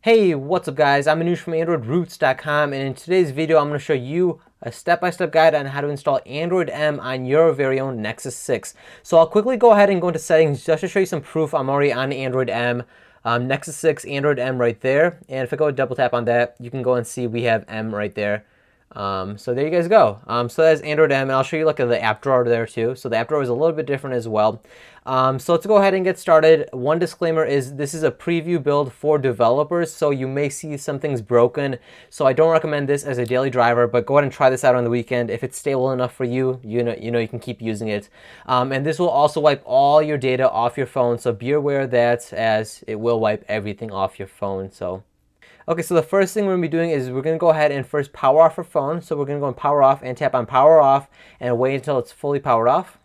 Hey, what's up guys? I'm Anush from AndroidRoots.com, and in today's video I'm going to show you a step-by-step guide on how to install Android M on your very own Nexus 6. So I'll quickly go ahead and go into settings just to show you some proof I'm already on Android M. Nexus 6, Android M right there. And if I go double tap on that, you can go and see we have M right there. So there you guys go. So that's Android M, and I'll show you look at the app drawer there too. So the app drawer is a little bit different as well. So let's go ahead and get started. One disclaimer is this is a preview build for developers, so you may see some things broken. So I don't recommend this as a daily driver, but go ahead and try this out on the weekend. If it's stable enough for you, you know you can keep using it. And this will also wipe all your data off your phone, so be aware of that, as it will wipe everything off your phone. Okay, so the first thing we're going to be doing is we're going to go ahead and first power off our phone. So we're going to go and power off and tap on power off and wait until it's fully powered off.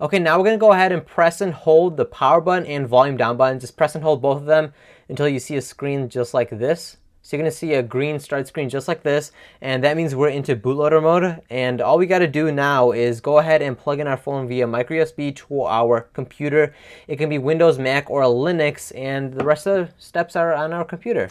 Okay, now we're going to go ahead and press and hold the power button and volume down button. Just press and hold both of them until you see a screen just like this. So you're going to see a green start screen just like this, and that means we're into bootloader mode. And all we got to do now is go ahead and plug in our phone via micro USB to our computer. It can be Windows, Mac, or Linux, and the rest of the steps are on our computer.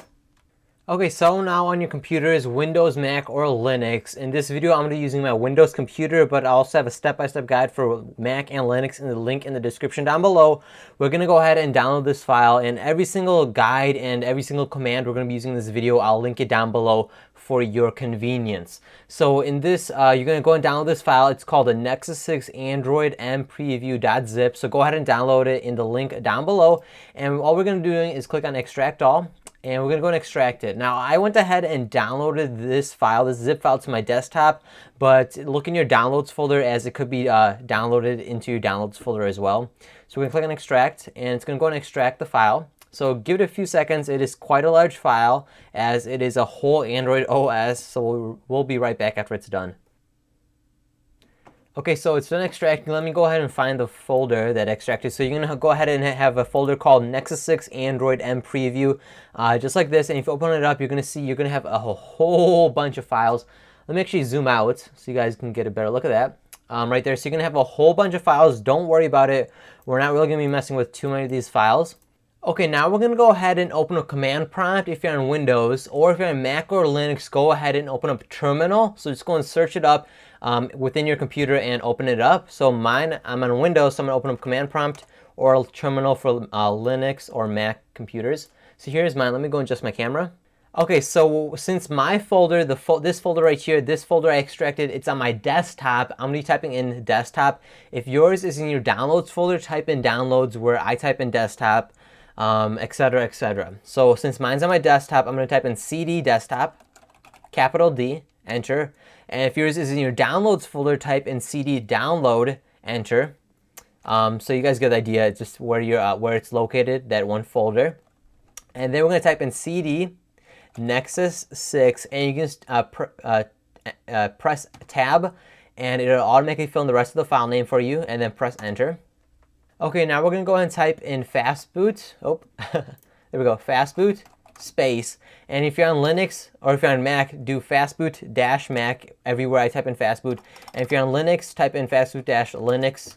Okay, so now on your computer is Windows, Mac, or Linux. In this video, I'm going to be using my Windows computer, but I also have a step-by-step guide for Mac and Linux in the link in the description down below. We're going to go ahead and download this file, and every single guide and every single command we're going to be using in this video, I'll link it down below for your convenience. So in this, you're going to go and download this file. It's called the Nexus 6 Android M Preview.zip. So go ahead and download it in the link down below. And all we're going to be doing is click on Extract All. And we're going to go and extract it. Now, I went ahead and downloaded this file, this zip file, to my desktop, but look in your downloads folder, as it could be downloaded into your downloads folder as well. So we're going to click on extract, and it's going to go and extract the file. So give it a few seconds. It is quite a large file, as it is a whole Android OS, so we'll be right back after it's done. Okay, so it's done extracting. Let me go ahead and find the folder that extracted. So you're going to go ahead and have a folder called Nexus 6 Android M Preview, just like this. And if you open it up, you're going to see you're going to have a whole bunch of files. Let me actually zoom out so you guys can get a better look at that. Right there. So you're going to have a whole bunch of files. Don't worry about it. We're not really going to be messing with too many of these files. Okay, now we're going to go ahead and open a command prompt if you're on Windows, or if you're on Mac or Linux, go ahead and open up Terminal. So just go and search it up within your computer and open it up. So I'm on Windows, so I'm going to open up command prompt or Terminal for Linux or Mac computers. So here's mine. Let me go and adjust my camera. Okay, so since my folder, this folder right here, this folder I extracted, it's on my desktop. I'm going to be typing in desktop. If yours is in your downloads folder, type in downloads, where I type in desktop. Etc., etc. So since mine's on my desktop, I'm going to type in CD desktop, capital D, enter. And if yours is in your downloads folder, type in CD download, enter. So you guys get the idea. It's just where where it's located, that one folder. And then we're going to type in CD Nexus 6, and you can just press tab, and it'll automatically fill in the rest of the file name for you, and then press enter. Okay, now we're going to go ahead and type in fastboot. Oh, there we go, fastboot space. And if you're on Linux or if you're on Mac, do fastboot-Mac everywhere I type in fastboot. And if you're on Linux, type in fastboot-Linux,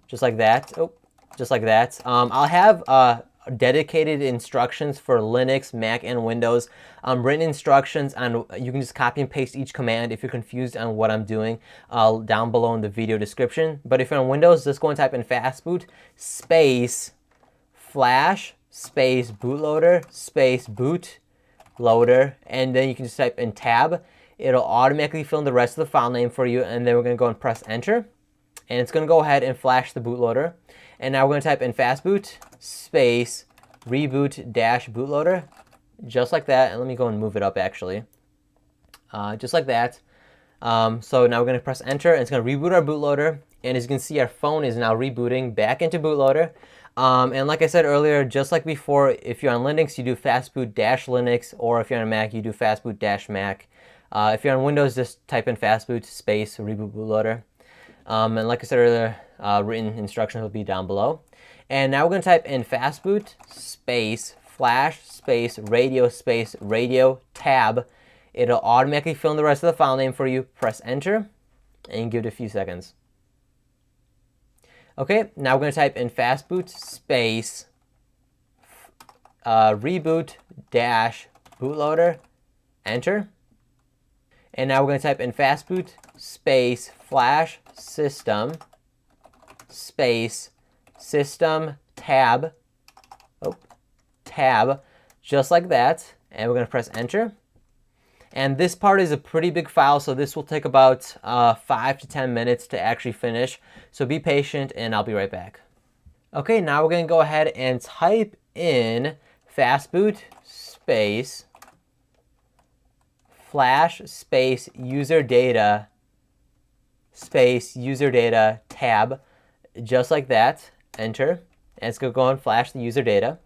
just like that. Oh, just like that. I'll have dedicated instructions for Linux, Mac, and Windows. Written instructions, and you can just copy and paste each command if you're confused on what I'm doing down below in the video description. But if you're on Windows, just go and type in fastboot space flash space bootloader space bootloader, and then you can just type in tab. It'll automatically fill in the rest of the file name for you, and then we're going to go and press enter. And it's going to go ahead and flash the bootloader. And now we're going to type in fastboot space reboot-bootloader, just like that. And let me go and move it up, actually. Just like that. So now we're going to press enter, and it's going to reboot our bootloader. And as you can see, our phone is now rebooting back into bootloader. And like I said earlier, just like before, if you're on Linux, you do fastboot-Linux, or if you're on Mac, you do fastboot-Mac. If you're on Windows, just type in fastboot space reboot bootloader. And like I said earlier, written instructions will be down below. And now we're going to type in fastboot space flash space radio tab. It'll automatically fill in the rest of the file name for you. Press enter and give it a few seconds. Okay, now we're going to type in fastboot space reboot -bootloader, enter. And now we're going to type in fastboot space flash system space system tab, tab, just like that. And we're going to press enter. And this part is a pretty big file, so this will take about 5 to 10 minutes to actually finish. So be patient, and I'll be right back. Okay, now we're going to go ahead and type in fastboot space flash space user data tab, just like that. Enter. And it's going to go and flash the user data.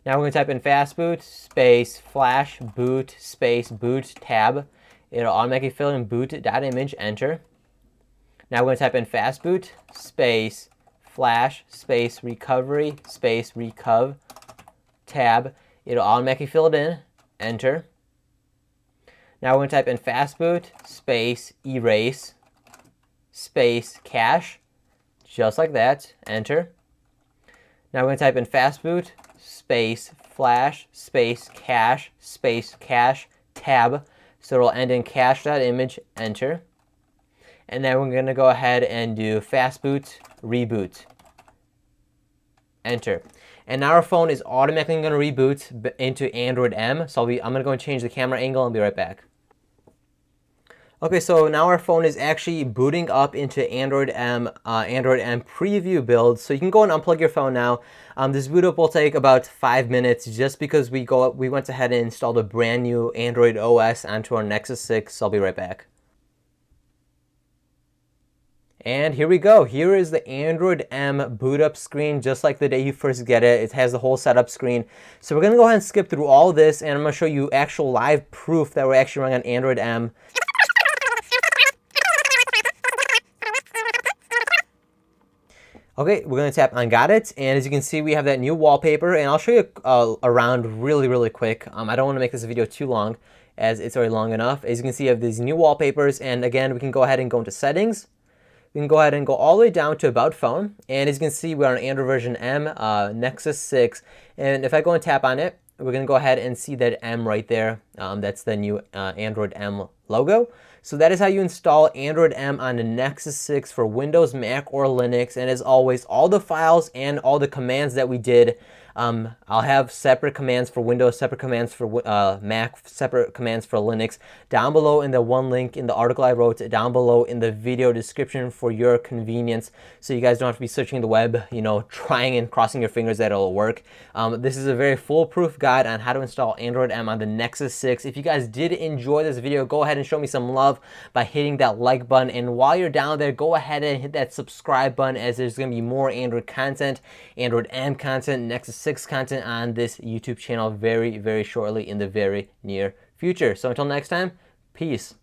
Now we're going to type in fastboot space flash boot space boot tab. It'll automatically fill in boot.image, enter. Now we're going to type in fastboot space flash space recovery space recov tab. It'll automatically fill it in, enter. Now we're going to type in fastboot space erase space cache, just like that, enter. Now we're going to type in fastboot space flash space cache tab, so it'll end in cache.image, enter. And then we're going to go ahead and do fastboot reboot, enter. And now our phone is automatically going to reboot into Android M. So I'm going to go and change the camera angle and be right back. Okay, so now our phone is actually booting up into Android M preview build. So you can go and unplug your phone now. This boot up will take about 5 minutes, just because we went ahead and installed a brand new Android OS onto our Nexus 6. So I'll be right back. And here we go. Here is the Android M boot up screen, just like the day you first get it. It has the whole setup screen. So we're going to go ahead and skip through all this, and I'm going to show you actual live proof that we're actually running on Android M. Okay, we're going to tap on got it, and as you can see, we have that new wallpaper, and I'll show you around really quick. I don't want to make this video too long, as it's already long enough. As you can see, you have these new wallpapers, and again, we can go ahead and go into settings. We can go ahead and go all the way down to about phone, and as you can see, we're on Android version M, Nexus 6, and if I go and tap on it, we're going to go ahead and see that M right there. That's the new Android M logo. So that is how you install Android M on the Nexus 6 for Windows, Mac, or Linux. And as always, all the files and all the commands that we did, I'll have separate commands for Windows, separate commands for Mac, separate commands for Linux down below in the one link in the article I wrote, down below in the video description for your convenience, so you guys don't have to be searching the web, trying and crossing your fingers that it'll work. This is a very foolproof guide on how to install Android M on the Nexus 6. If you guys did enjoy this video, go ahead and show me some love by hitting that like button, and while you're down there, go ahead and hit that subscribe button, as there's going to be more Android content, Android M content, Nexus 6 content on this YouTube channel very shortly in the very near future. So until next time, peace.